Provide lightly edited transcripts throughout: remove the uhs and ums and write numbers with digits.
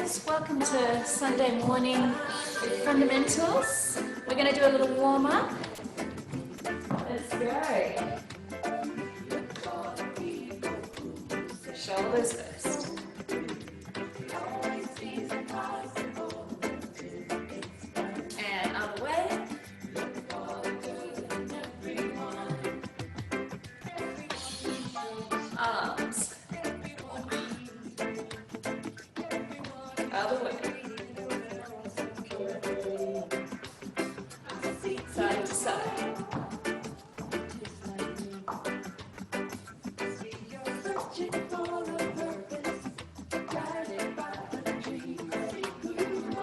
guys, welcome to Sunday morning fundamentals. We're going to do a little warm up. Let's go. Shoulders first. And other way. Arms. Other way. Side to side.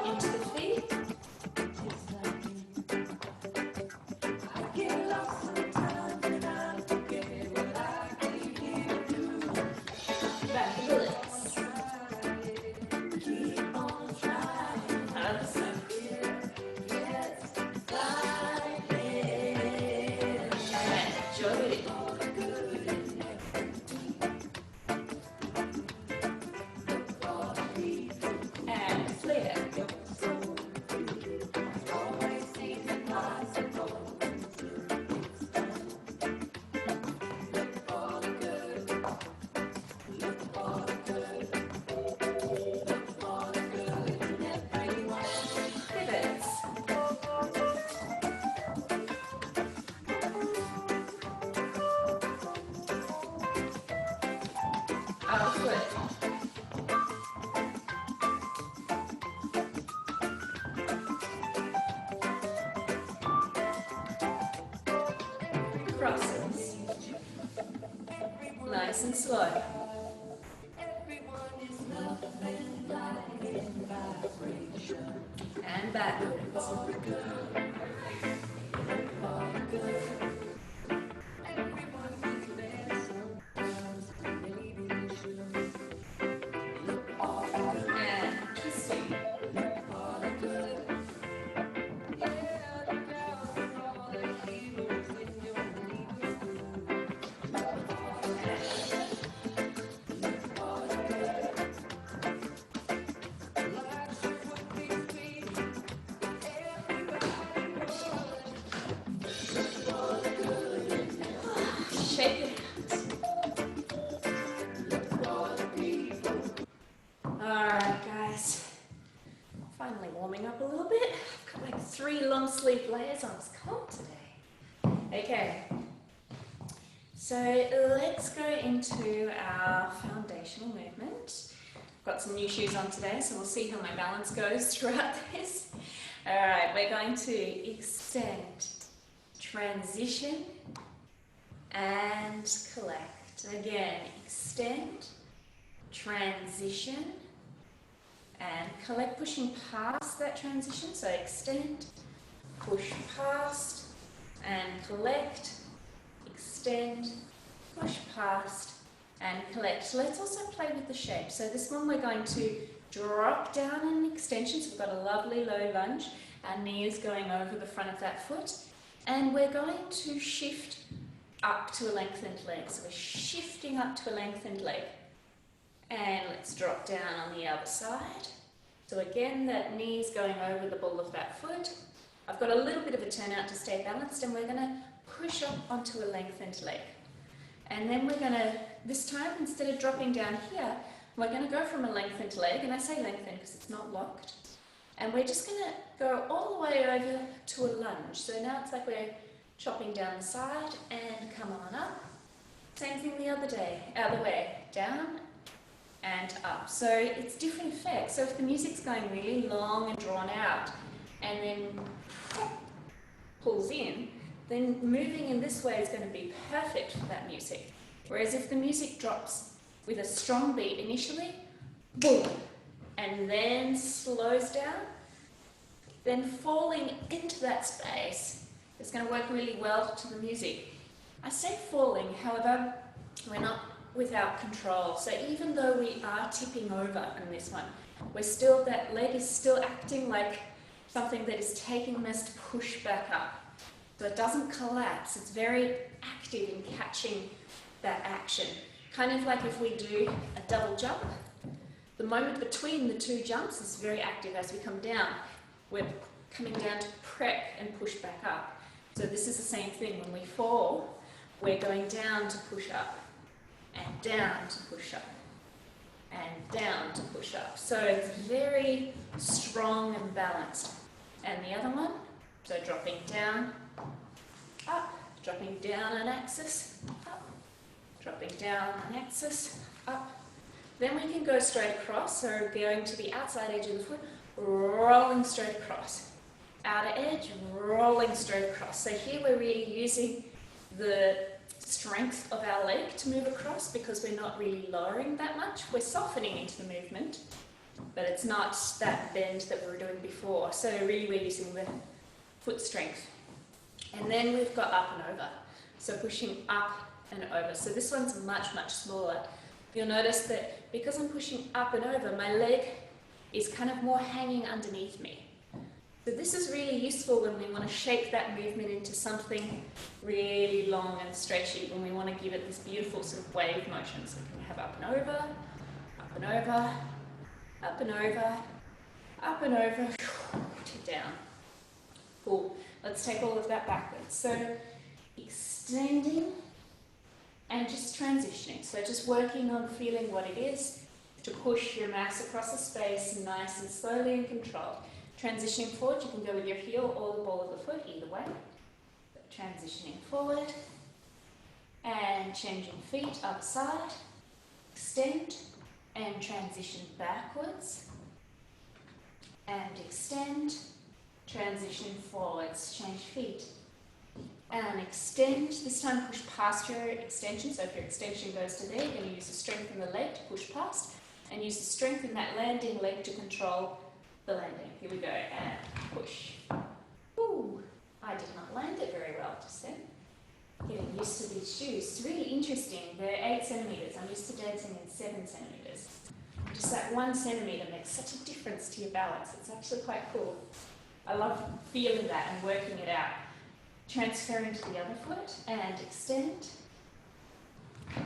Into the feet. Back to the legs. Other side. And jog it in. And flare. Pivots. Other foot. Crosses. Nice and slow. And backwards. And twisting. Shake it out. Alright guys, finally warming up a little bit. I've got like 3 long sleeve layers on. It's cold today. Okay, so let's go into our foundational movement. I've got some new shoes on today, so we'll see how my balance goes throughout this. Alright, we're going to extend, transition, and collect. Again, extend, transition, and collect, pushing past that transition. So extend, push past, and collect, extend, push past, and collect. Let's also play with the shape. So this one we're going to drop down in extension. So we've got a lovely low lunge. Our knee is going over the front of that foot. And we're going to shift up to a lengthened leg. So we're shifting up to a lengthened leg. And let's drop down on the other side. So again, that knee is going over the ball of that foot. I've got a little bit of a turnout to stay balanced, and we're going to push up onto a lengthened leg. And then we're going to, this time, instead of dropping down here, we're going to go from a lengthened leg, and I say lengthened because it's not locked. And we're just going to go all the way over to a lunge. So now it's like we're chopping down the side and come on up. Same thing the other way, down and up. So it's different effects. So if the music's going really long and drawn out and then pulls in, then moving in this way is going to be perfect for that music. Whereas if the music drops with a strong beat initially, boom, and then slows down, then falling into that space is going to work really well to the music. I say falling, however, we're not without control. So even though we are tipping over in this one, we're still, that leg is still acting like something that is taking us to push back up. So it doesn't collapse. It's very active in catching that action. Kind of like if we do a double jump, The moment between the two jumps is very active. As we come down, we're coming down to prep and push back up. So this is the same thing. When we fall, we're going down to push up, and down to push up, and down to push up. So it's very strong and balanced. And the other one, so dropping down, up, dropping down an axis, up, dropping down an axis, up. Then we can go straight across, so going to the outside edge of the foot, rolling straight across. Outer edge, rolling straight across. So here we're really using the strength of our leg to move across because we're not really lowering that much. We're softening into the movement, but it's not that bend that we were doing before. So really we're using the foot strength. And then we've got up and over. So pushing up and over. So this one's much, much smaller. You'll notice that because I'm pushing up and over, my leg is kind of more hanging underneath me. So this is really useful when we want to shape that movement into something really long and stretchy, when we want to give it this beautiful sort of wave motion. So we can have up and over, up and over, up and over, up and over, to down. Cool. Let's take all of that backwards. So extending and just transitioning. So just working on feeling what it is to push your mass across the space nice and slowly and controlled. Transitioning forward, you can go with your heel or the ball of the foot, either way. Transitioning forward and changing feet upside, extend and transition backwards and extend, transition forwards, change feet and extend. This time push past your extension, so if your extension goes to there, you're going to use the strength in the leg to push past and use the strength in that landing leg to control the landing. Here we go, and push. Ooh, I did not land it very well just then. Getting used to these shoes. It's really interesting. They're 8 centimetres. I'm used to dancing in 7 centimetres. Just that 1 centimetre makes such a difference to your balance. It's actually quite cool. I love feeling that and working it out. Transferring to the other foot and extend.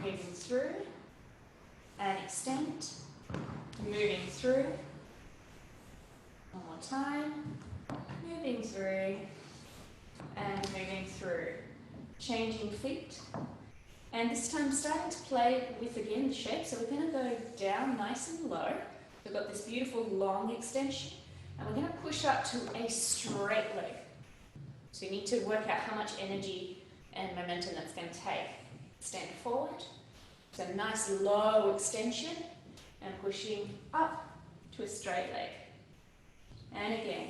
Moving through and extend. Moving through. One more time. Moving through and moving through. Changing feet. And this time starting to play with, again, the shape. So we're going to go down nice and low. We've got this beautiful long extension. And we're going to push up to a straight leg. So you need to work out how much energy and momentum that's going to take. Stand forward. So nice low extension and pushing up to a straight leg. And again,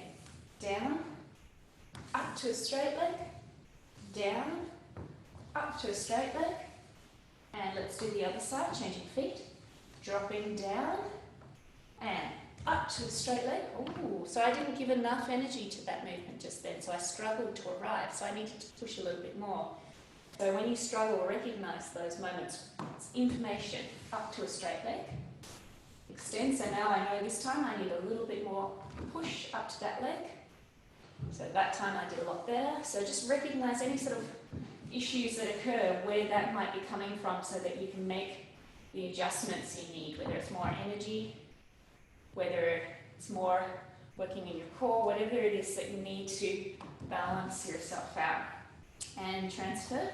down, up to a straight leg, down, up to a straight leg. And let's do the other side, changing feet, dropping down and up to a straight leg. Ooh, so I didn't give enough energy to that movement just then, so I struggled to arrive, so I needed to push a little bit more. So when you struggle, recognize those moments. It's information. Up to a straight leg. Extend, so now I know this time I need a little bit more push up to that leg. So that time I did a lot better. So just recognize any sort of issues that occur, where that might be coming from, so that you can make the adjustments you need, whether it's more energy, whether it's more working in your core, whatever it is that you need to balance yourself out. And transfer.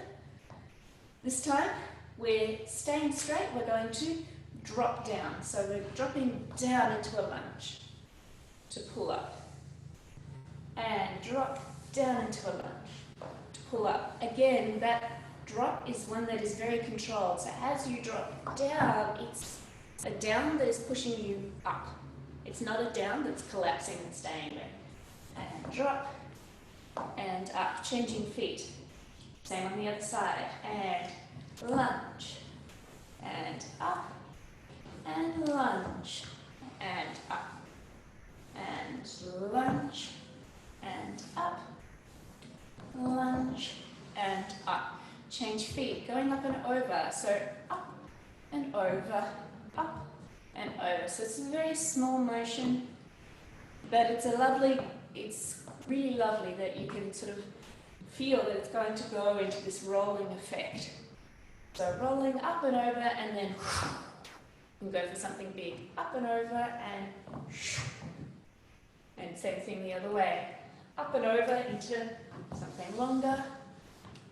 This time we're staying straight, we're going to drop down. So we're dropping down into a lunge to pull up. And drop down into a lunge to pull up. Again, that drop is one that is very controlled. So as you drop down, it's a down that is pushing you up. It's not a down that's collapsing and staying there. And drop and up, changing feet. Same on the other side. And lunge and up and lunge and up and lunge and up, lunge and up. Change feet, going up and over. So up and over, up and over. So it's a very small motion, but it's really lovely that you can sort of feel that it's going to go into this rolling effect. So rolling up and over and then You can go for something big, up and over, and same thing the other way. Up and over into something longer,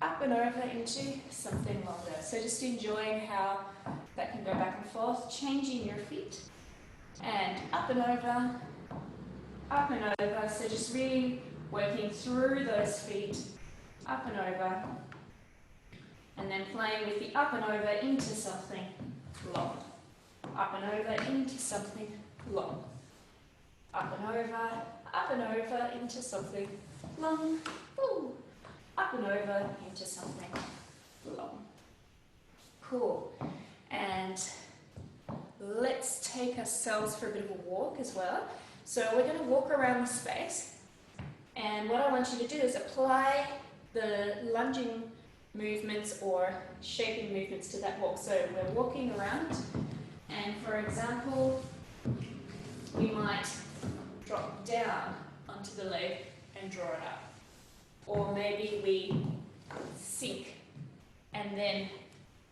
up and over into something longer. So just enjoying how that can go back and forth, changing your feet, and up and over, up and over. So just really working through those feet, up and over, and then playing with the up and over into something long. Up and over into something long. Up and over into something long. Ooh. Up and over into something long. Cool. And let's take ourselves for a bit of a walk as well. So we're going to walk around the space, and what I want you to do is apply the lunging movements or shaping movements to that walk. So we're walking around, and for example, we might drop down onto the leg and draw it up. Or maybe we sink and then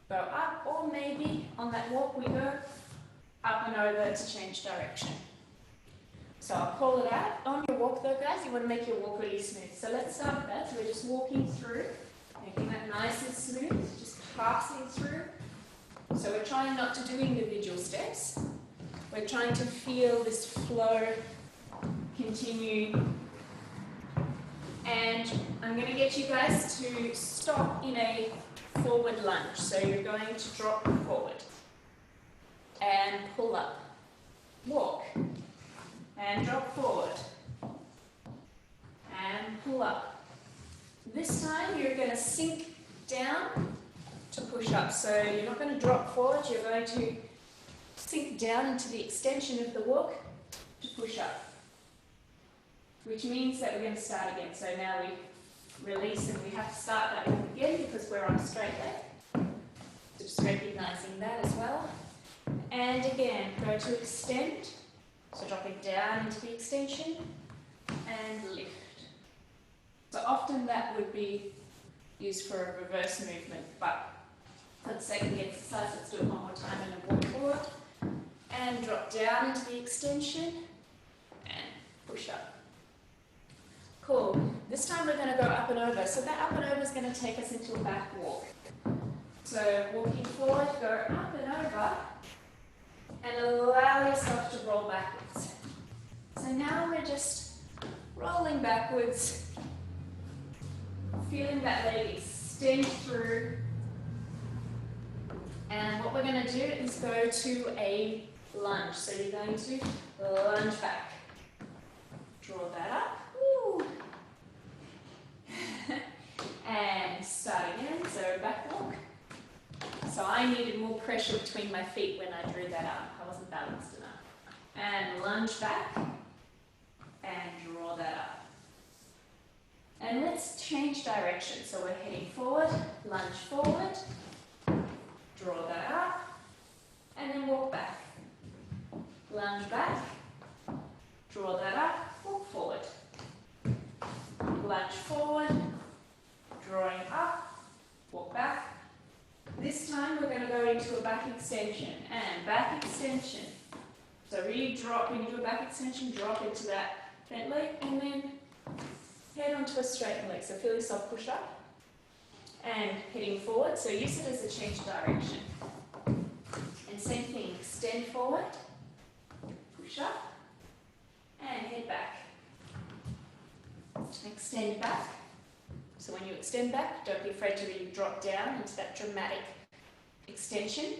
go up, or maybe on that walk we go up and over to change direction. So I'll call it out. On your walk though, guys, you want to make your walk really smooth. So let's start with that. So we're just walking through, making that nice and smooth, just passing through. So we're trying not to do individual steps. We're trying to feel this flow continue. And I'm going to get you guys to stop in a forward lunge. So you're going to drop forward and pull up, walk, and drop forward and pull up. This time you're going to sink down to push up. So you're not going to drop forward, you're going to sink down into the extension of the walk to push up. Which means that we're going to start again. So now we release and we have to start that walk again because we're on a straight leg. So just recognizing that as well. And again, go to extend. So dropping down into the extension and lift. So often that would be used for a reverse movement, but for the sake of the exercise, let's do it one more time and then walk forward. And drop down into the extension and push up. Cool. This time we're going to go up and over. So that up and over is going to take us into a back walk. So walking forward, go up and over, and allow yourself to roll backwards. So now we're just rolling backwards, feeling that leg extend through. And what we're going to do is go to a lunge. So you're going to lunge back. Draw that up. Woo. And start again. So back walk. So I needed more pressure between my feet when I drew that up. I wasn't balanced enough. And lunge back and draw that up. And let's change direction. So we're heading forward, lunge forward, draw that up, and then walk back. Lunge back, draw that up, walk forward. Lunge forward, drawing up, walk back. This time we're going to go into a back extension and back extension. So really drop, when you do a back extension, drop into that bent leg and then head onto a straight leg. So feel yourself push up and heading forward. So use it as a change of direction. And same thing, extend forward, push up and head back. Extend back. So when you extend back, don't be afraid to really drop down into that dramatic extension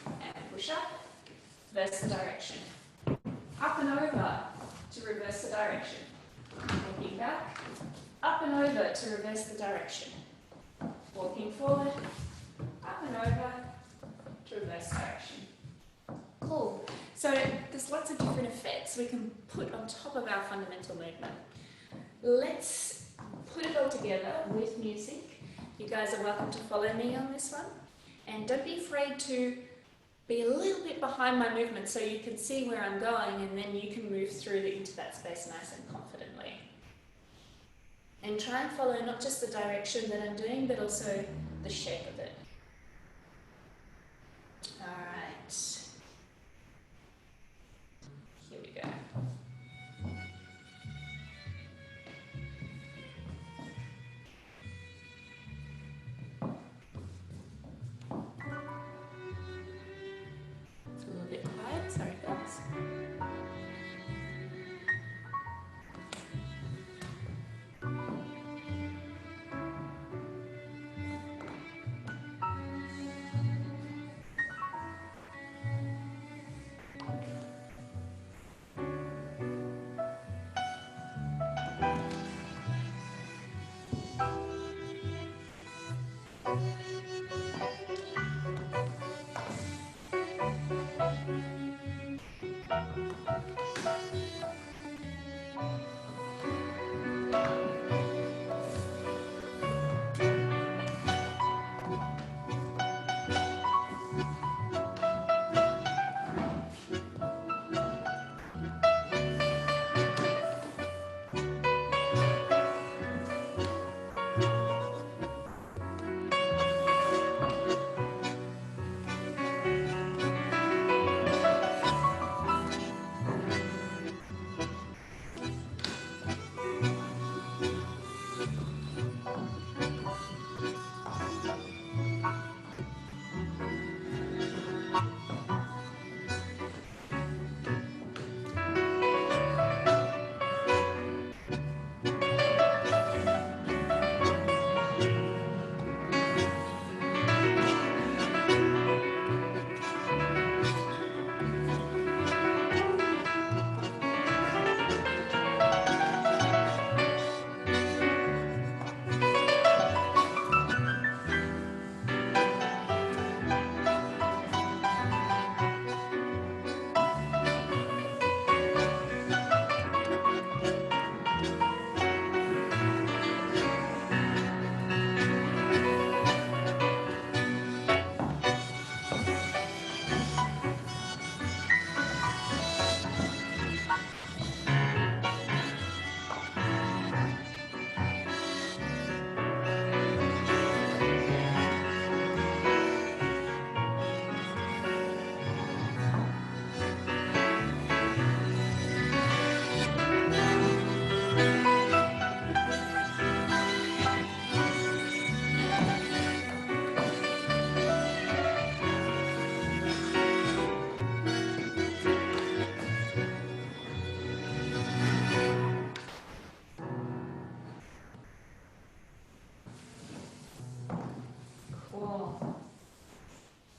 and push up, reverse the direction. Up and over to reverse the direction. Walking back, up and over to reverse the direction. Walking forward, up and over to reverse direction. Cool. So there's lots of different effects we can put on top of our fundamental movement. Let's put it all together with music. You guys are welcome to follow me on this one. And don't be afraid to be a little bit behind my movement so you can see where I'm going, and then you can move through into that space nice and confidently. And try and follow not just the direction that I'm doing, but also the shape of it. Alright. Cool.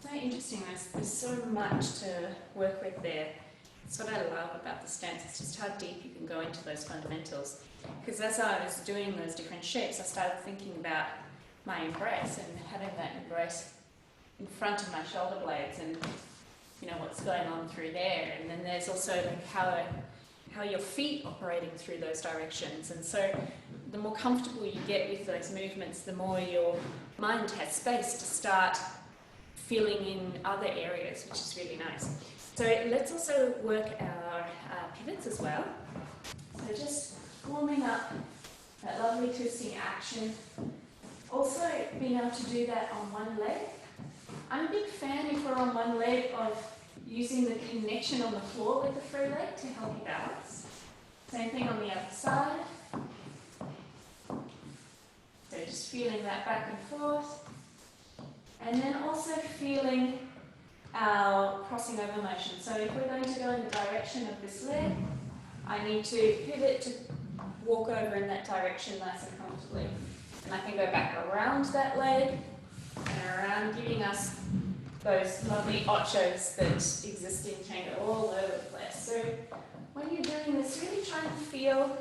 So interesting. There's so much to work with there. That's what I love about the stance. It's just how deep you can go into those fundamentals. Because as I was doing those different shapes, I started thinking about my embrace and having that embrace in front of my shoulder blades and what's going on through there. And then there's also like how your feet operating through those directions. And so the more comfortable you get with those movements, the more your mind has space to start filling in other areas, which is really nice. So let's also work our pivots as well. So just warming up that lovely twisting action. Also being able to do that on one leg. I'm a big fan, if we're on one leg, of using the connection on the floor with the free leg to help you balance. Same thing on the other side. So just feeling that back and forth. And then also feeling our crossing over motion. So if we're going to go in the direction of this leg, I need to pivot to walk over in that direction nice and comfortably. And I can go back around that leg and around, giving us those lovely ochos that exist in Tango all over the place. So when you're doing this, really try and feel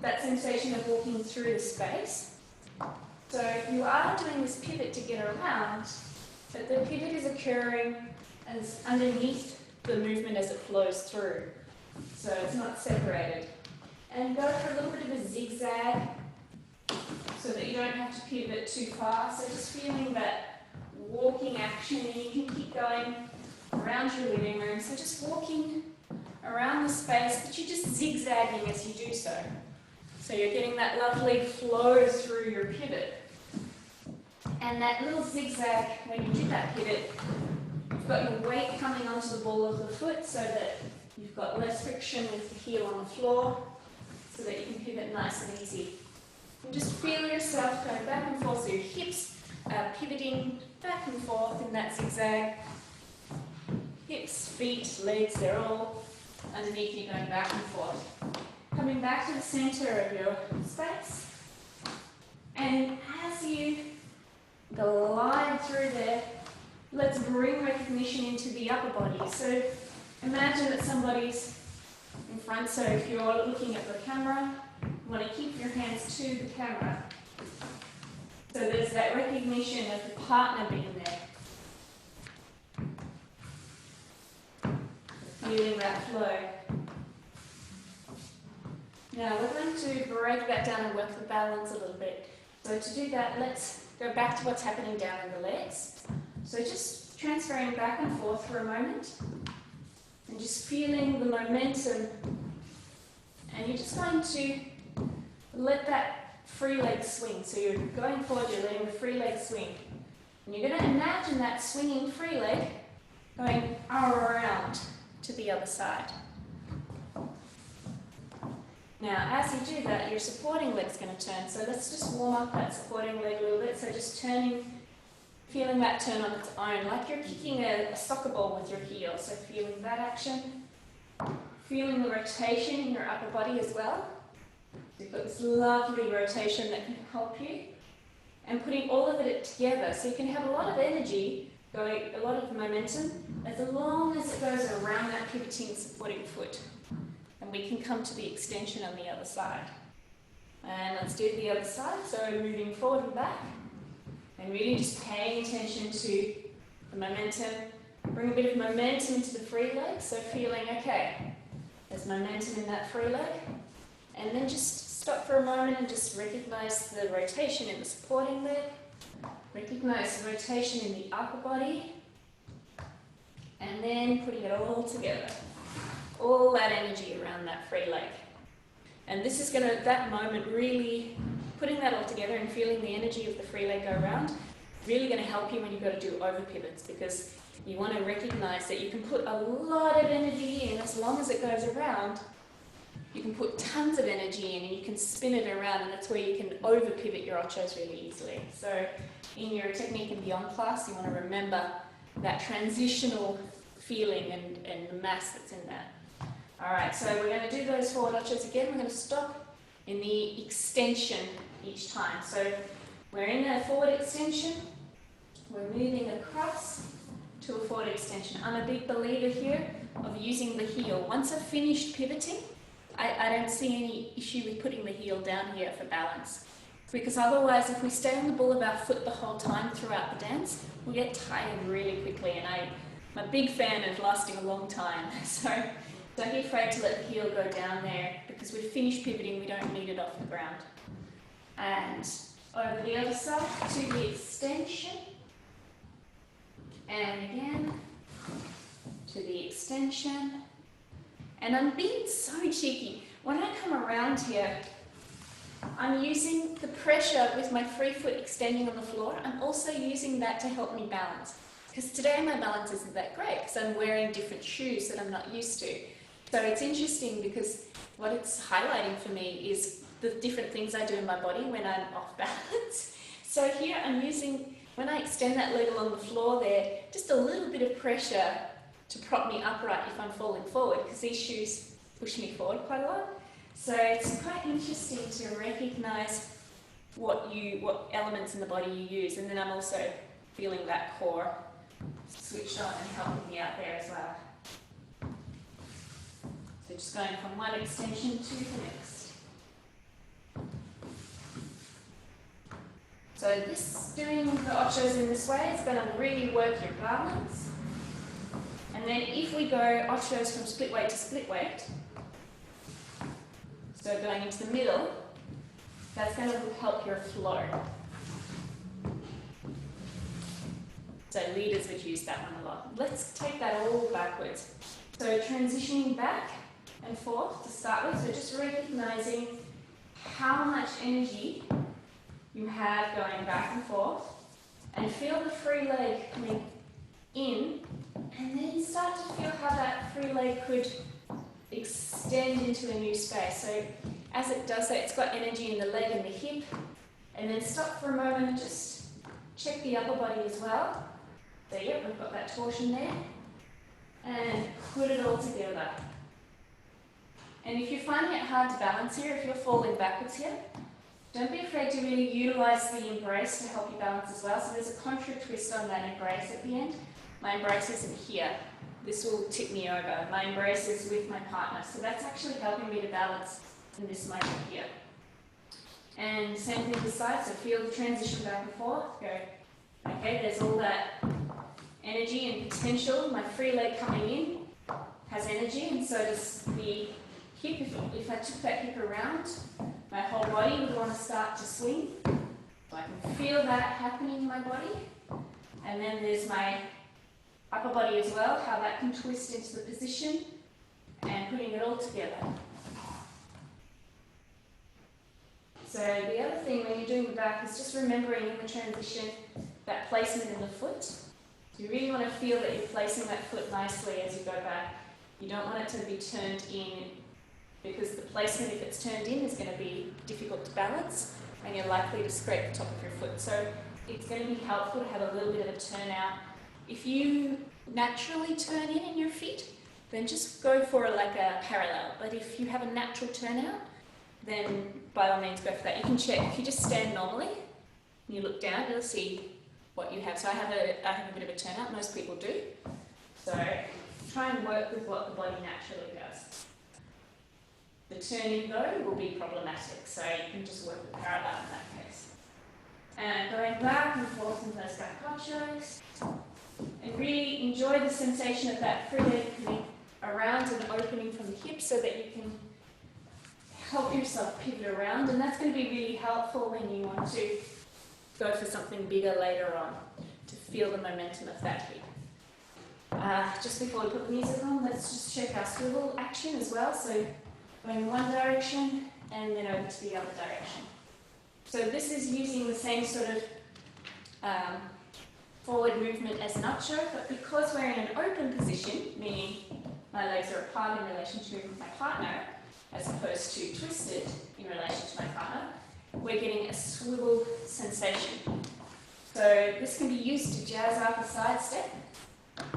that sensation of walking through the space. So you are doing this pivot to get around, but the pivot is occurring as underneath the movement as it flows through. So it's not separated. And go for a little bit of a zigzag so that you don't have to pivot too far. So just feeling that walking action, and you can keep going around your living room. So just walking around the space, but you're just zigzagging as you do so. So you're getting that lovely flow through your pivot. And that little zigzag, when you do that pivot, you've got your weight coming onto the ball of the foot so that you've got less friction with the heel on the floor, so that you can pivot nice and easy. And just feel yourself going back and forth, so your hips are pivoting back and forth in that zigzag. Hips, feet, legs, they're all underneath you going back and forth. Coming back to the center of your space. And as you glide through there, let's bring recognition into the upper body. So imagine that somebody's in front. So if you're looking at the camera, you want to keep your hands to the camera. So there's that recognition of the partner being there. Feeling that flow. Now we're going to break that down and work the balance a little bit. So to do that, let's go back to what's happening down in the legs. So just transferring back and forth for a moment. And just feeling the momentum. And you're just going to let that free leg swing. So you're going forward, you're letting the free leg swing. And you're going to imagine that swinging free leg going around to the other side. Now, as you do that, your supporting leg's going to turn. So let's just warm up that supporting leg a little bit. So just turning, feeling that turn on its own, like you're kicking a soccer ball with your heel. So feeling that action, feeling the rotation in your upper body as well. So you've got this lovely rotation that can help you. And putting all of it together, so you can have a lot of energy, going, a lot of momentum, as long as it goes around that pivoting supporting foot. And we can come to the extension on the other side. And let's do the other side. So moving forward and back. And really just paying attention to the momentum. Bring a bit of momentum into the free leg. So feeling, okay, there's momentum in that free leg. And then just stop for a moment and just recognize the rotation in the supporting leg. Recognize the rotation in the upper body. And then putting it all together. All that energy around that free leg. And this is going to, that moment, really putting that all together and feeling the energy of the free leg go around, really going to help you when you've got to do over pivots, because you want to recognize that you can put a lot of energy in as long as it goes around. You can put tons of energy in and you can spin it around, and that's where you can over pivot your ochos really easily. So in your Technique and Beyond class, you want to remember that transitional feeling and the mass that's in that. Alright, so we're going to do those forward ochos again. We're going to stop in the extension each time. So we're in a forward extension. We're moving across to a forward extension. I'm a big believer here of using the heel. Once I've finished pivoting, I don't see any issue with putting the heel down here for balance. Because otherwise, if we stay on the ball of our foot the whole time throughout the dance, we'll get tired really quickly. And I'm a big fan of lasting a long time. So don't be afraid to let the heel go down there, because we've finished pivoting, we don't need it off the ground. And over the other side to the extension. And again, to the extension. And I'm being so cheeky. When I come around here, I'm using the pressure with my free foot extending on the floor. I'm also using that to help me balance. Because today my balance isn't that great, because I'm wearing different shoes that I'm not used to. So it's interesting because what it's highlighting for me is the different things I do in my body when I'm off balance. So here I'm using, when I extend that leg along the floor there, just a little bit of pressure to prop me upright if I'm falling forward, because these shoes push me forward quite a lot. So it's quite interesting to recognize what elements in the body you use, and then I'm also feeling that core switched on and helping me out there as well. So just going from one extension to the next. So this, doing the ochos in this way, is going to really work your balance. And then if we go ochos from split weight to split weight, so going into the middle, that's going to help your flow. So leaders would use that one a lot. Let's take that all backwards. So transitioning back and forth to start with, so just recognizing how much energy you have going back and forth, and feel the free leg coming in, and then start to feel how that free leg could extend into a new space. So as it does that, it's got energy in the leg and the hip, and then stop for a moment and just check the upper body as well. So yep, we've got that torsion there, and put it all together. And if you're finding it hard to balance here, if you're falling backwards here, don't be afraid to really utilize the embrace to help you balance as well. So there's a contra twist on that embrace at the end. My embrace isn't here. This will tip me over. My embrace is with my partner. So that's actually helping me to balance in this moment here. And same thing this side, so feel the transition back and forth. Go, okay, there's all that energy and potential. My free leg coming in has energy, and so does the hip. If I took that hip around, my whole body would want to start to swing. So I can feel that happening in my body. And then there's my upper body as well, how that can twist into the position and putting it all together. So the other thing when you're doing the back is just remembering in the transition that placement in the foot. So you really want to feel that you're placing that foot nicely as you go back. You don't want it to be turned in, because the placement, if it's turned in, is going to be difficult to balance and you're likely to scrape the top of your foot. So it's going to be helpful to have a little bit of a turnout. If you naturally turn in your feet, then just go for like a parallel. But if you have a natural turnout, then by all means go for that. You can check. If you just stand normally and you look down, you'll see what you have. So I have a bit of a turnout. Most people do. So try and work with what the body naturally does. The turning though will be problematic, so you can just work with parallel in that case. And going back and forth in those back gauchos. And really enjoy the sensation of that free leg coming around and opening from the hips so that you can help yourself pivot around, and that's going to be really helpful when you want to go for something bigger later on, to feel the momentum of that hip. Just before we put the music on, let's just check our swivel action as well. So going in one direction and then over to the other direction. So this is using the same sort of forward movement as an upstroke, but because we're in an open position, meaning my legs are apart in relation to my partner, as opposed to twisted in relation to my partner, we're getting a swivel sensation. So this can be used to jazz up a side step,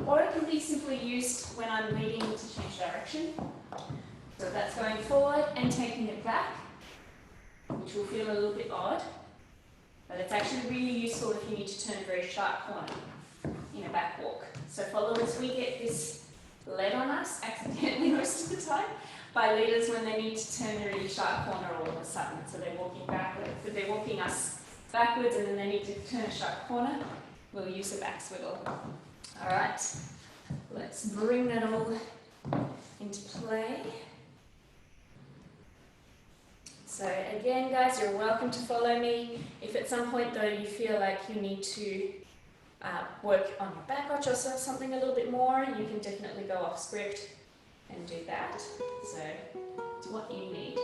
or it can be simply used when I'm needing to change direction. So that's going forward and taking it back, which will feel a little bit odd, but it's actually really useful if you need to turn a very sharp corner in a back walk. So followers, we get this led on us accidentally most of the time by leaders when they need to turn a really sharp corner all of a sudden. So they're walking backwards, so they're walking us backwards and then they need to turn a sharp corner. We'll use a back swivel. All right, let's bring that all into play. So again, guys, you're welcome to follow me. If at some point though you feel like you need to work on your back arch or something a little bit more, you can definitely go off script and do that. So it's what you need.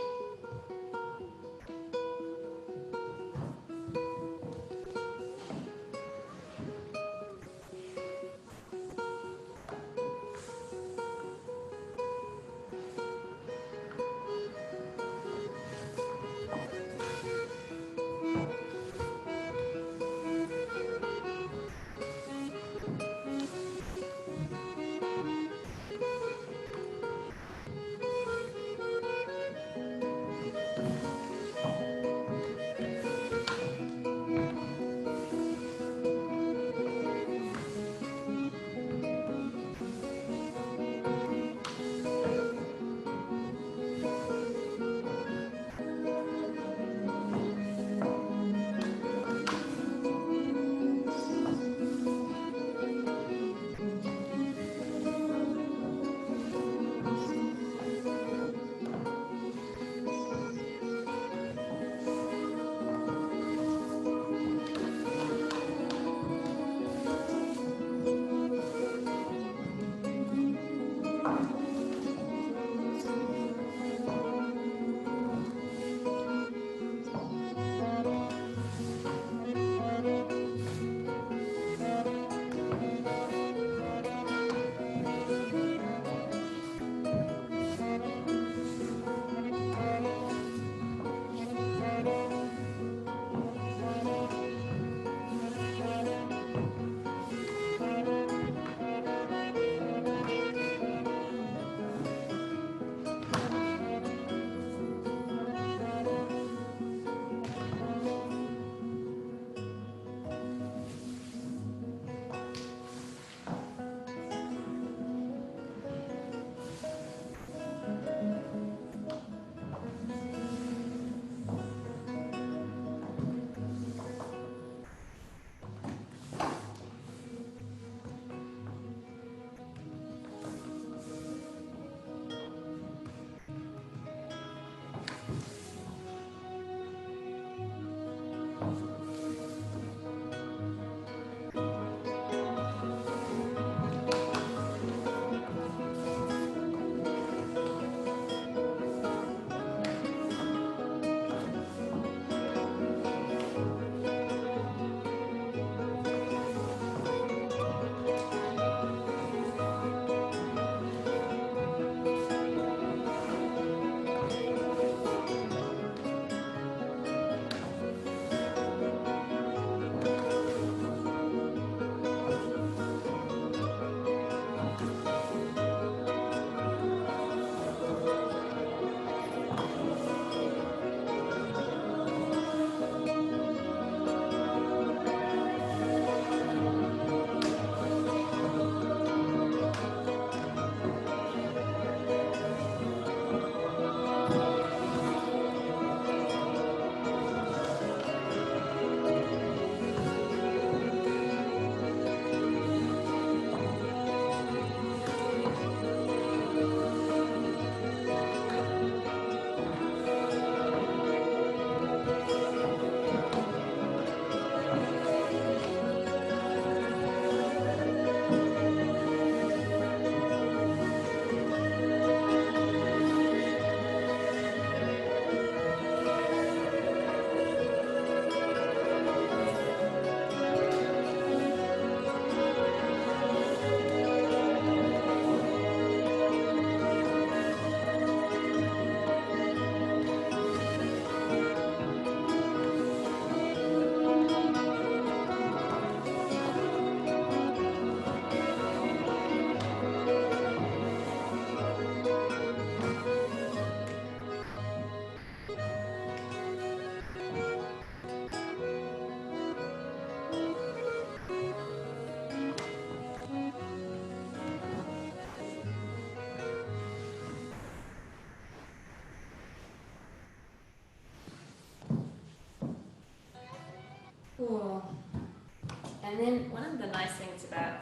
And then one of the nice things about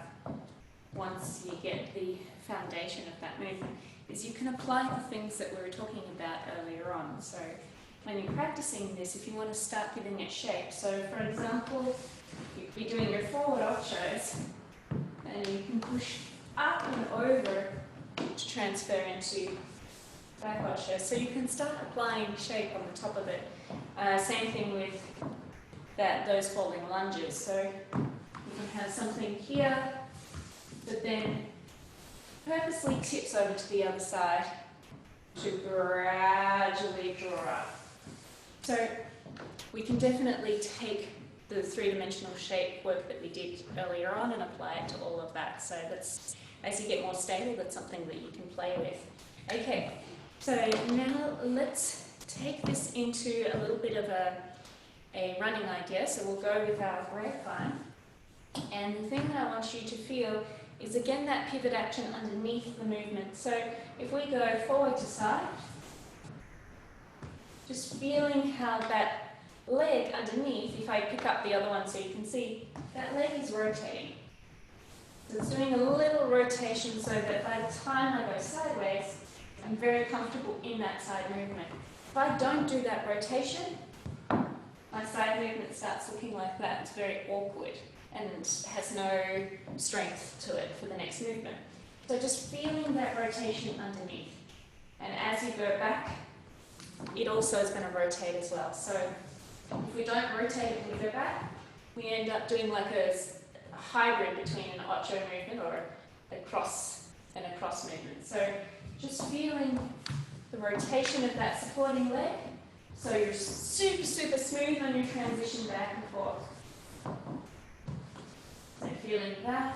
once you get the foundation of that movement is you can apply the things that we were talking about earlier on. So when you're practicing this, if you want to start giving it shape, so for example, you'd be doing your forward ochos, and you can push up and over to transfer into back ochos. So you can start applying shape on the top of it. Same thing with those folding lunges. So you can have something here that then purposely tips over to the other side to gradually draw up. So we can definitely take the three-dimensional shape work that we did earlier on and apply it to all of that. So that's, as you get more stable, that's something that you can play with. Okay, so now let's take this into a little bit of a running idea. So we'll go with our grapevine. And the thing that I want you to feel is again that pivot action underneath the movement. So if we go forward to side, just feeling how that leg underneath, if I pick up the other one so you can see, that leg is rotating. So it's doing a little rotation so that by the time I go sideways, I'm very comfortable in that side movement. If I don't do that rotation, my side movement starts looking like that. It's very awkward and has no strength to it for the next movement. So just feeling that rotation underneath. And as you go back, it also is going to rotate as well. So if we don't rotate it when we go back, we end up doing like a hybrid between an ocho movement or a cross and a cross movement. So just feeling the rotation of that supporting leg. So you're super, super smooth on your transition back and forth. So feeling that.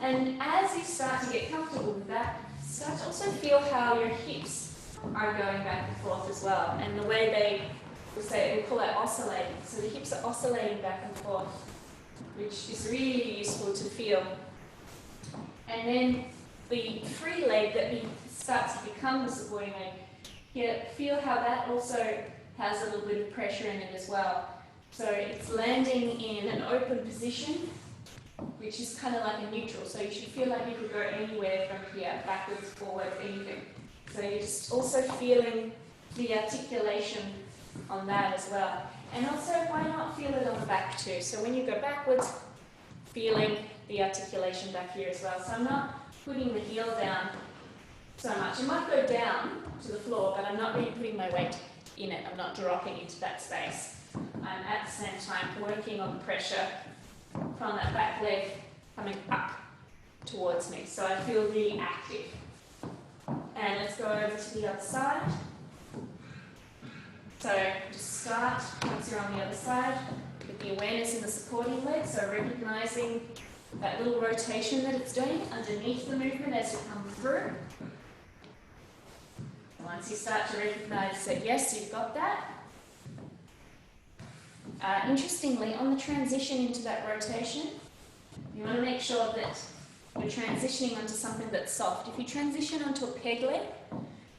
And as you start to get comfortable with that, start to also feel how your hips are going back and forth as well. And the way we call it oscillating. So the hips are oscillating back and forth, which is really useful to feel. And then the free leg that starts to become the supporting leg, feel how that also has a little bit of pressure in it as well. So it's landing in an open position, which is kind of like a neutral. So you should feel like you could go anywhere from here, backwards, forward, anything. So you're just also feeling the articulation on that as well. And also, why not feel it on the back too? So when you go backwards, feeling the articulation back here as well. So I'm not putting the heel down so much. It might go down to the floor, but I'm not really putting my weight in it. I'm not dropping into that space. I'm at the same time working on the pressure from that back leg coming up towards me. So I feel really active. And let's go over to the other side. So just start once you're on the other side with the awareness in the supporting leg. So recognizing that little rotation that it's doing underneath the movement as you come through. Once you start to recognize that, yes, you've got that. Interestingly, on the transition into that rotation, you want to make sure that you're transitioning onto something that's soft. If you transition onto a peg leg,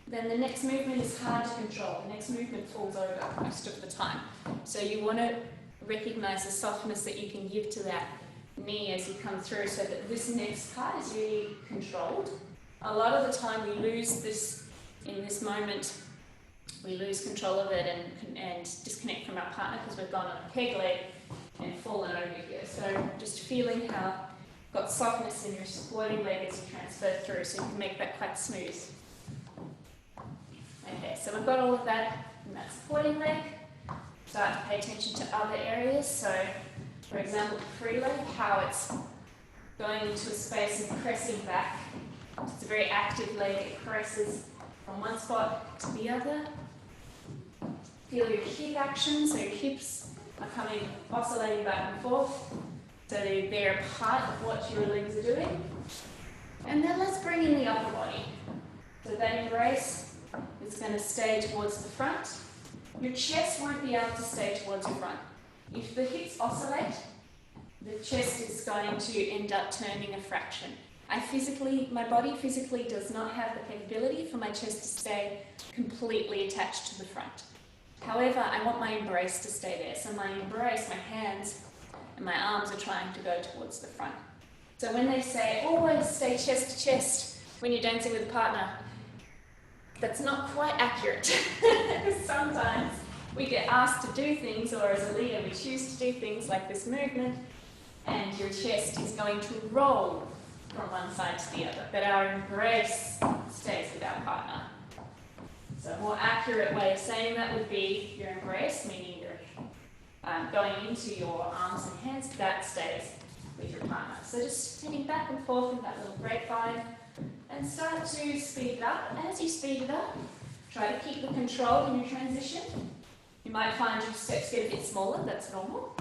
then the next movement is hard to control. The next movement falls over most of the time. So you want to recognize the softness that you can give to that knee as you come through so that this next part is really controlled. A lot of the time we lose this in this moment. We lose control of it and disconnect from our partner because we've gone on a peg leg and fallen over here. So just feeling how you've got softness in your supporting leg as you transfer through so you can make that quite smooth. Okay, so we've got all of that in that supporting leg. Start to pay attention to other areas. So, for example, the free leg, how it's going into a space and pressing back. It's a very active leg. It presses from one spot to the other. Feel your hip action, so your hips are oscillating back and forth. So they're a part of what your legs are doing. And then let's bring in the upper body. So that embrace is going to stay towards the front. Your chest won't be able to stay towards the front. If the hips oscillate, the chest is going to end up turning a fraction. My body physically does not have the capability for my chest to stay completely attached to the front. However, I want my embrace to stay there. So my embrace, my hands, and my arms are trying to go towards the front. So when they say always stay chest to chest when you're dancing with a partner, that's not quite accurate. Sometimes we get asked to do things, or as a leader we choose to do things like this movement, and your chest is going to roll from one side to the other, but our embrace stays with our partner. So a more accurate way of saying that would be your embrace, meaning you're going into your arms and hands, that stays with your partner. So just sitting back and forth in that little grapevine, and start to speed it up. As you speed it up, try to keep the control in your transition. You might find your steps get a bit smaller, that's normal.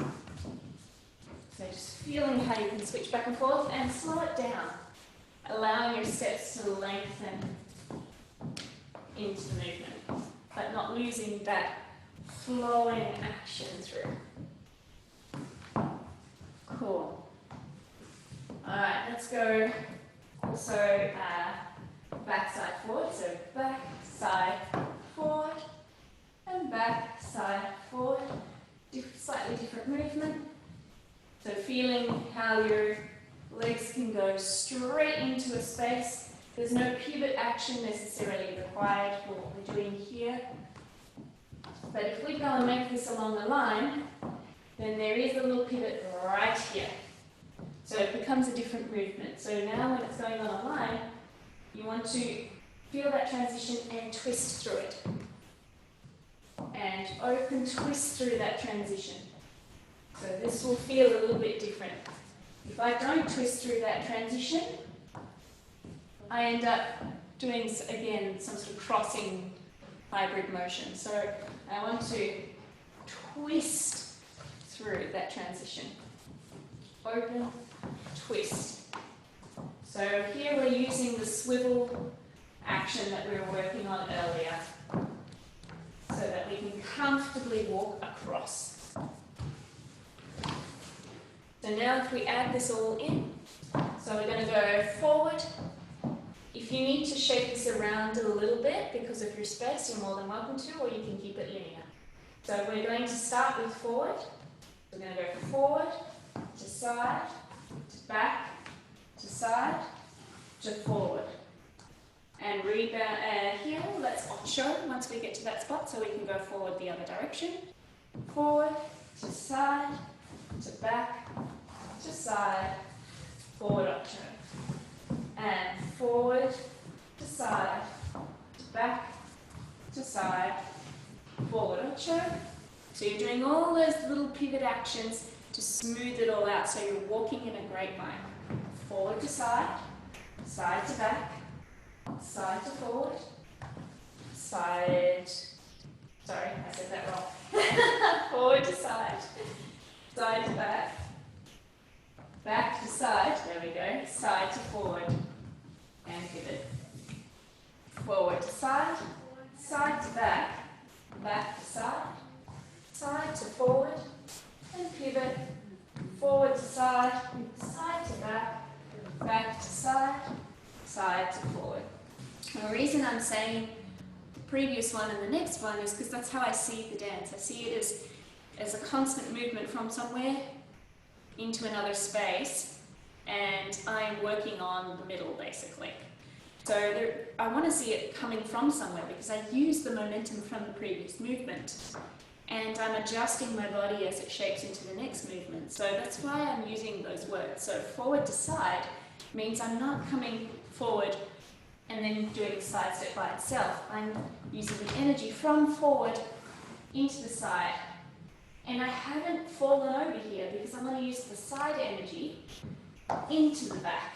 So just feeling how you can switch back and forth, and slow it down, allowing your steps to lengthen into the movement, but not losing that flowing action through. Cool. Alright, let's go also back, side, forward. So back, side, forward, and back, side, forward. Slightly different movement. So feeling how your legs can go straight into a space. There's no pivot action necessarily required for what we're doing here. But if we go and make this along the line, then there is a little pivot right here. So it becomes a different movement. So now when it's going on a line, you want to feel that transition and twist through it. And open twist through that transition. So this will feel a little bit different. If I don't twist through that transition, I end up doing, again, some sort of crossing hybrid motion. So I want to twist through that transition. Open, twist. So here we're using the swivel action that we were working on earlier, so that we can comfortably walk across. So now if we add this all in, so we're going to go forward. If you need to shake this around a little bit because of your space, you're more than welcome to, or you can keep it linear. So we're going to start with forward. We're going to go forward, to side, to back, to side, to forward. And rebound here, let's ocho once we get to that spot so we can go forward the other direction. Forward, to side, to back, to side, forward ocho. And forward, to side, to back, to side, forward ocho. So you're doing all those little pivot actions to smooth it all out, so you're walking in a grapevine. Forward to side to back, side to forward, side, sorry, I said that wrong. Forward to side to back, back to side, there we go, side to forward, and pivot. Forward to side to back, back to side to forward, and pivot. Forward to side to back, back to side to forward. The reason I'm saying the previous one and the next one is because that's how I see the dance. I see it as a constant movement from somewhere into another space, and I'm working on the middle basically. So I want to see it coming from somewhere because I use the momentum from the previous movement, and I'm adjusting my body as it shapes into the next movement. So that's why I'm using those words. So forward to side means I'm not coming forward and then doing the side step by itself. I'm using the energy from forward into the side, and I haven't fallen over here because I want to use the side energy into the back.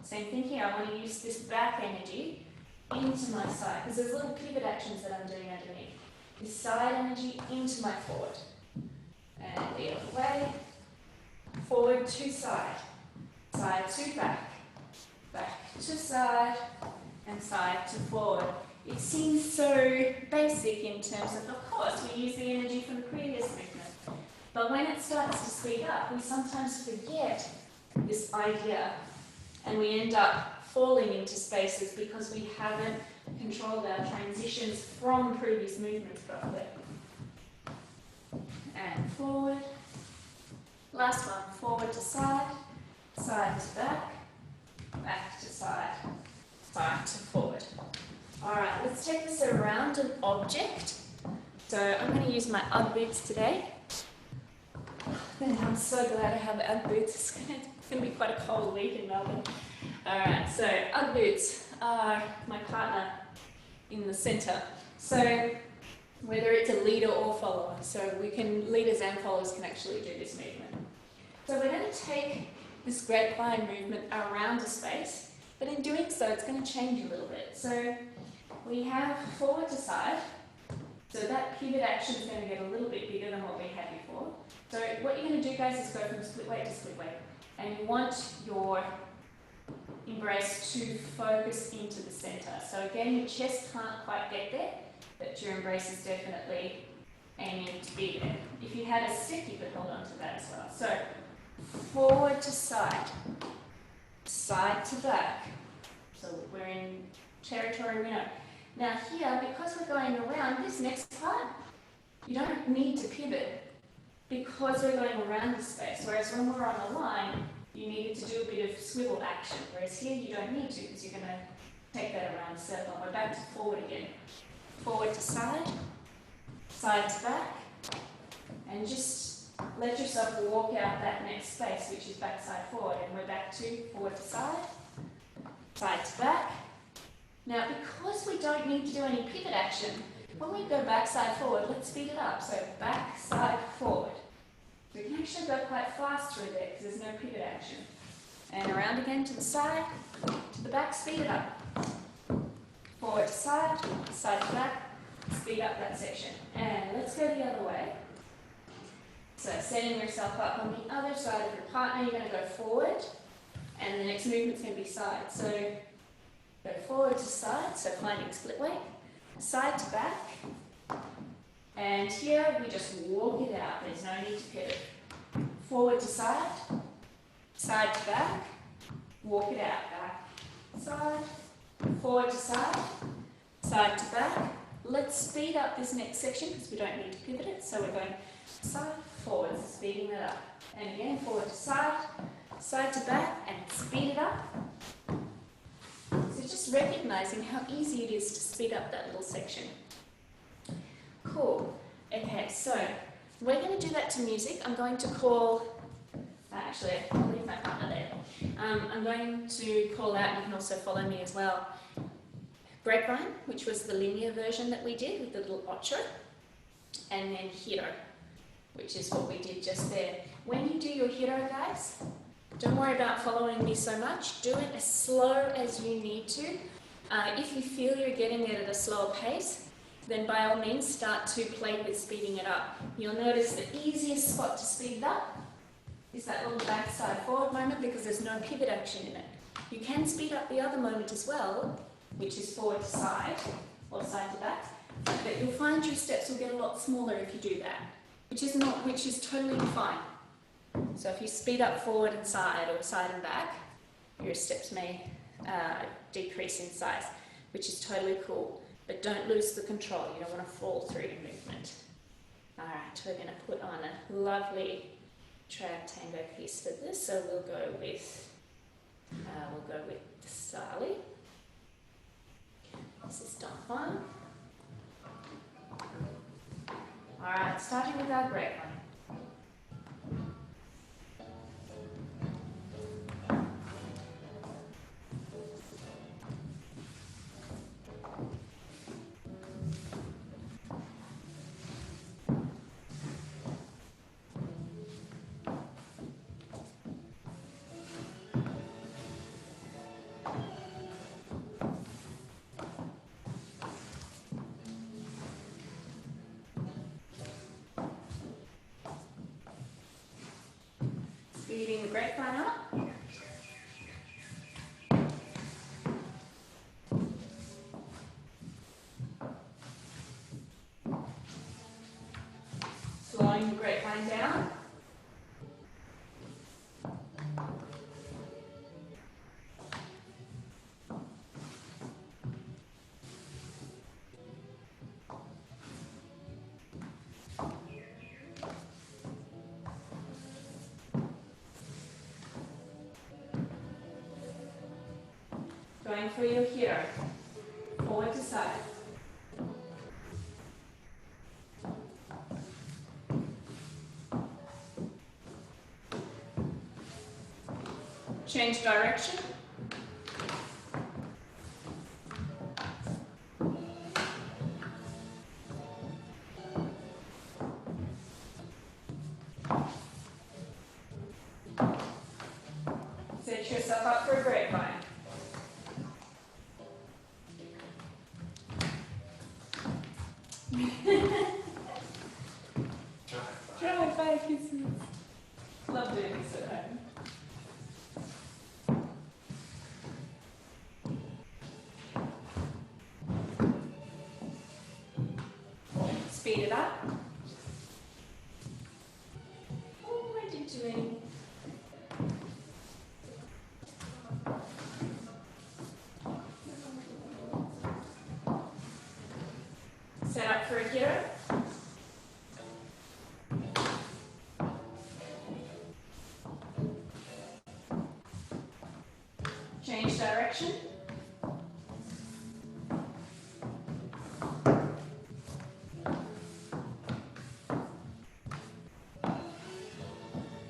Same thing here, I want to use this back energy into my side, because there's little pivot actions that I'm doing underneath. This side energy into my forward. And the other way. Forward to side to back, back to side, and side to forward. It seems so basic in terms of course, we use the energy from the previous movement. But when it starts to speed up, we sometimes forget this idea, and we end up falling into spaces because we haven't controlled our transitions from previous movements properly. And forward, Last one, forward to side, side to back, back to side, side to forward. Alright, let's take this around an object. So I'm going to use my UGG boots today. And I'm so glad I have UGG boots. It's going to be quite a cold week in Melbourne. Alright, so UGG boots are my partner in the centre. So whether it's a leader or follower, so leaders and followers can actually do this movement. So we're going to take this grapevine movement around a space, but in doing so it's going to change a little bit. So we have forward to side, so that pivot action is going to get a little bit bigger than what we had before. So what you're going to do, guys, is go from split weight to split weight, and you want your embrace to focus into the centre. So again, your chest can't quite get there, but your embrace is definitely aiming to be there. If you had a stick, you could hold on to that as well. So forward to side, side to back. So we're in territory we know. Now here, because we're going around this next part, you don't need to pivot because we're going around the space. Whereas when we're on a line, you needed to do a bit of swivel action. Whereas here, you don't need to because you're going to take that around the circle. We're back to forward again. Forward to side, side to back, and just let yourself walk out that next space, which is back, side, forward. And we're back to forward to side, side to back. Now, because we don't need to do any pivot action, when we go back, side, forward, let's speed it up. So back, side, forward. We can actually go quite fast through there because there's no pivot action. And around again to the side, to the back, speed it up. Forward to side, side to back, speed up that section. And let's go the other way. So setting yourself up on the other side of your partner, you're going to go forward, and the next movement's going to be side. So go forward to side, so finding split weight, side to back, and here we just walk it out. There's no need to pivot. Forward to side, side to back, walk it out, back, side, forward to side, side to back. Let's speed up this next section because we don't need to pivot it. So we're going side, forward, speeding that up. And again, forward to side, side to back, and speed it up. So just recognizing how easy it is to speed up that little section. Cool. Okay, so we're going to do that to music. I'm going to call, actually, I'll leave my partner there. I'm going to call out, you can also follow me as well, grapevine, which was the linear version that we did with the little ocho, and then hiro, which is what we did just there. When you do your hiro, guys, don't worry about following me so much. Do it as slow as you need to. If you feel you're getting it at a slower pace, then by all means start to play with speeding it up. You'll notice the easiest spot to speed it up is that little back side forward moment because there's no pivot action in it. You can speed up the other moment as well, which is forward to side or side to back, but you'll find your steps will get a lot smaller if you do that, which is totally fine. So if you speed up forward and side or side and back, your steps may decrease in size, which is totally cool. But don't lose the control. You don't want to fall through your movement. All right, we're going to put on a lovely trad tango piece for this. So we'll go with the Sali. This is Don Juan. All right, starting with our grapevine. Speeding the grapevine up. Slowing the grapevine down. Going for your hero. Forward to side. Change direction. Set yourself up for a grapevine. Drive-by kisses. Love doing this at home. Speed it up. Oh, I did doing. Set up for a hero. Change direction.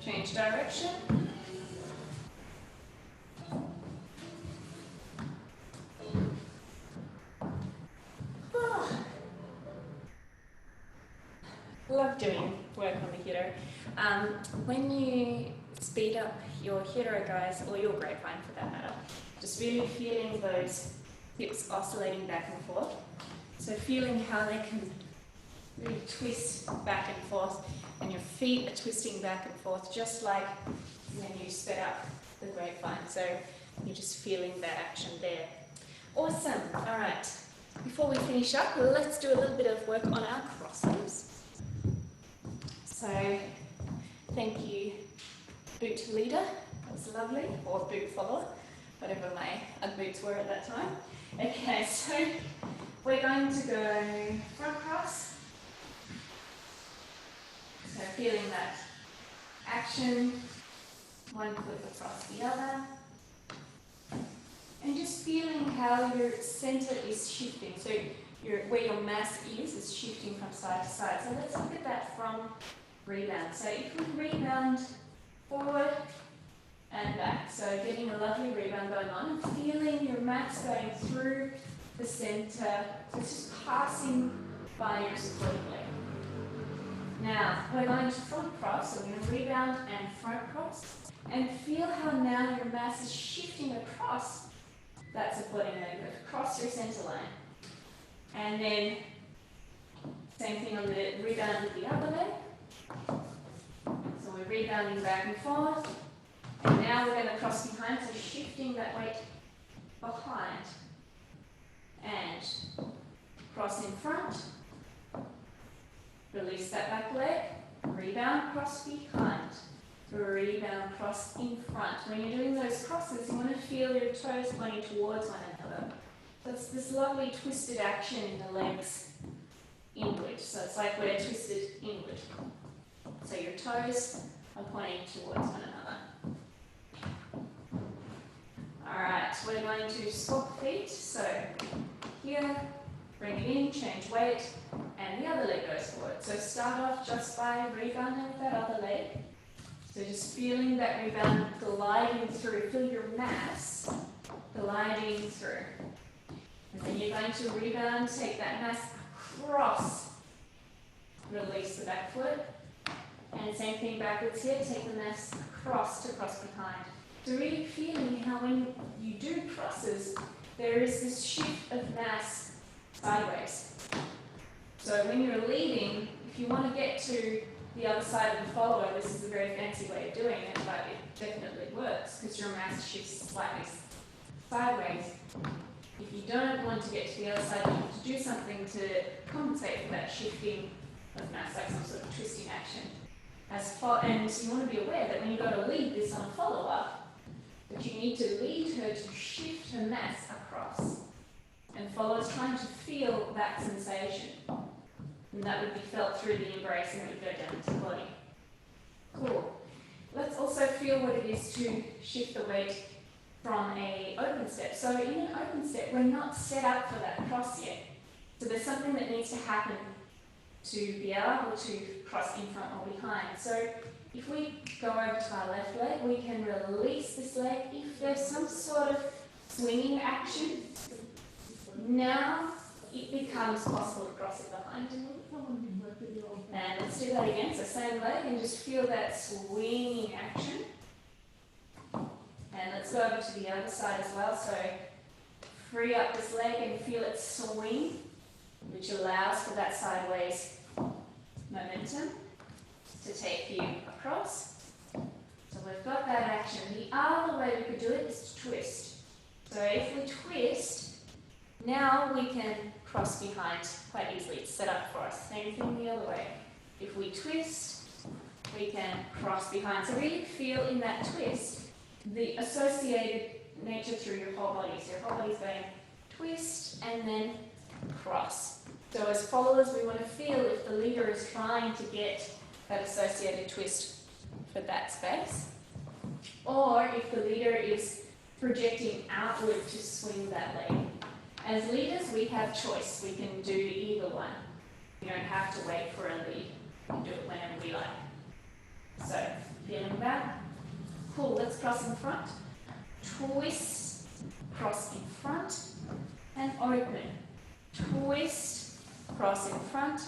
Change direction. Love doing work on the hero. When you speed up your hero, guys, or your grapevine for that matter, just really feeling those hips oscillating back and forth. So feeling how they can really twist back and forth, and your feet are twisting back and forth, just like when you sped up the grapevine. So you're just feeling that action there. Awesome. All right. Before we finish up, let's do a little bit of work on our crosses. So, thank you, boot leader, that was lovely, or boot follower, whatever my Ugg boots were at that time. Okay, so we're going to go front cross. So feeling that action, one foot across the other. And just feeling how your center is shifting. So where your mass is shifting from side to side. So let's look at that from rebound. So if we rebound forward and back, so getting a lovely rebound going on, and feeling your mass going through the center, so it's just passing by your supporting leg. Now, we're going to front cross, so we're going to rebound and front cross, and feel how now your mass is shifting across that supporting leg, across your center line. And then, same thing on the rebound with the other leg. So we're rebounding back and forth, and now we're going to cross behind, so shifting that weight behind, and cross in front, release that back leg, rebound, cross behind, rebound, cross in front. When you're doing those crosses, you want to feel your toes pointing towards one another. So it's this lovely twisted action in the legs inward, so it's like we're twisted inward. So your toes are pointing towards one another. Alright, we're going to swap feet. So here, bring it in, change weight, and the other leg goes forward. So start off just by rebounding with that other leg. So just feeling that rebound gliding through, feel your mass gliding through. And then you're going to rebound, take that mass across, release the back foot. And same thing backwards here, take the mass across to cross behind. So really feeling how when you do crosses, there is this shift of mass sideways. So when you're leading, if you want to get to the other side of the follower, this is a very fancy way of doing it, but it definitely works because your mass shifts slightly sideways. If you don't want to get to the other side, you have to do something to compensate for that shifting of mass, like some sort of twisting action. And you want to be aware that when you go to lead this on a follow-up, that you need to lead her to shift her mass across. And follower's trying to feel that sensation. And that would be felt through the embrace and it would go down into the body. Cool. Let's also feel what it is to shift the weight from a open step. So in an open step, we're not set up for that cross yet. So there's something that needs to happen to be able to cross in front or behind. So if we go over to our left leg, we can release this leg. If there's some sort of swinging action, now it becomes possible to cross it behind. And let's do that again. So same leg, and just feel that swinging action. And let's go over to the other side as well. So free up this leg and feel it swing, which allows for that sideways momentum to take you across. So we've got that action. The other way we could do it is to twist. So if we twist, now we can cross behind quite easily. It's set up for us. Same thing the other way. If we twist, we can cross behind. So really feel in that twist the associated nature through your whole body. So your whole body's going twist and then cross. So as followers, we want to feel if the leader is trying to get that associated twist for that space, or if the leader is projecting outward to swing that leg. As leaders, we have choice. We can do either one. We don't have to wait for a lead. We can do it whenever we like. So, feeling that? Cool, let's cross in front. Twist, cross in front, and open. Twist, cross in front,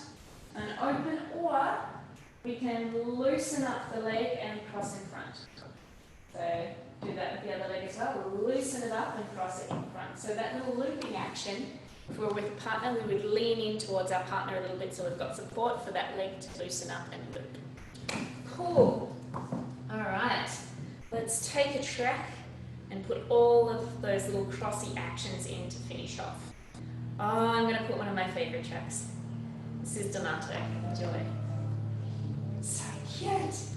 and open, or we can loosen up the leg and cross in front. So, do that with the other leg as well. Loosen it up and cross it in front. So that little looping action, if we're with a partner, we would lean in towards our partner a little bit so we've got support for that leg to loosen up and loop. Cool. All right. Let's take a track and put all of those little crossy actions in to finish off. Oh, I'm going to put one of my favourite tracks. This is Donato. Enjoy. So cute.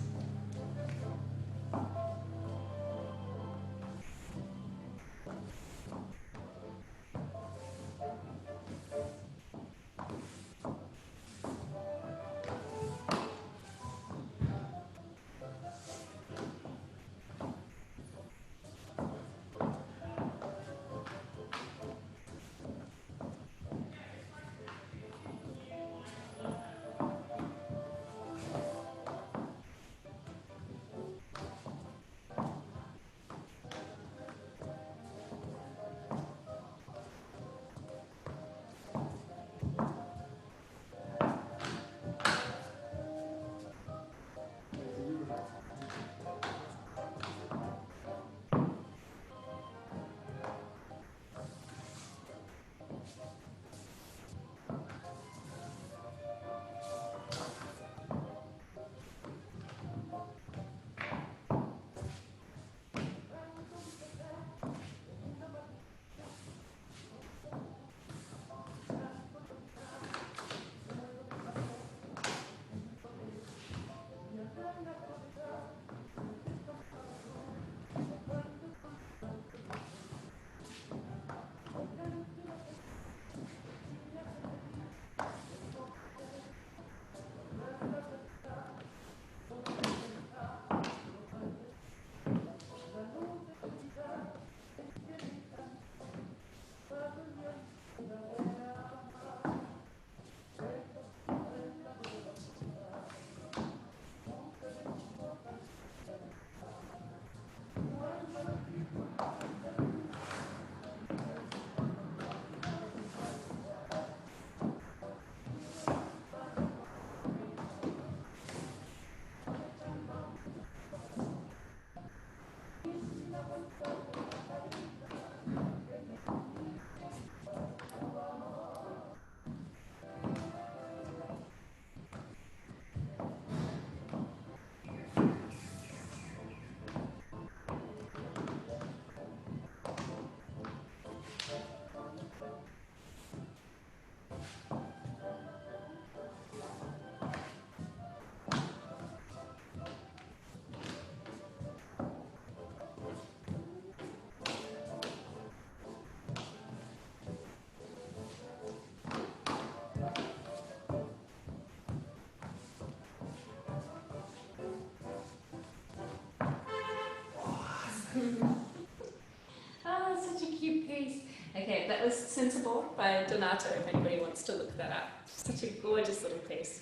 piece. Okay, that was Sensible by Donato, if anybody wants to look that up. Such a gorgeous little piece.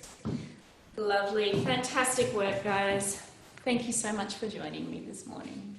Lovely, fantastic work, guys. Thank you so much for joining me this morning.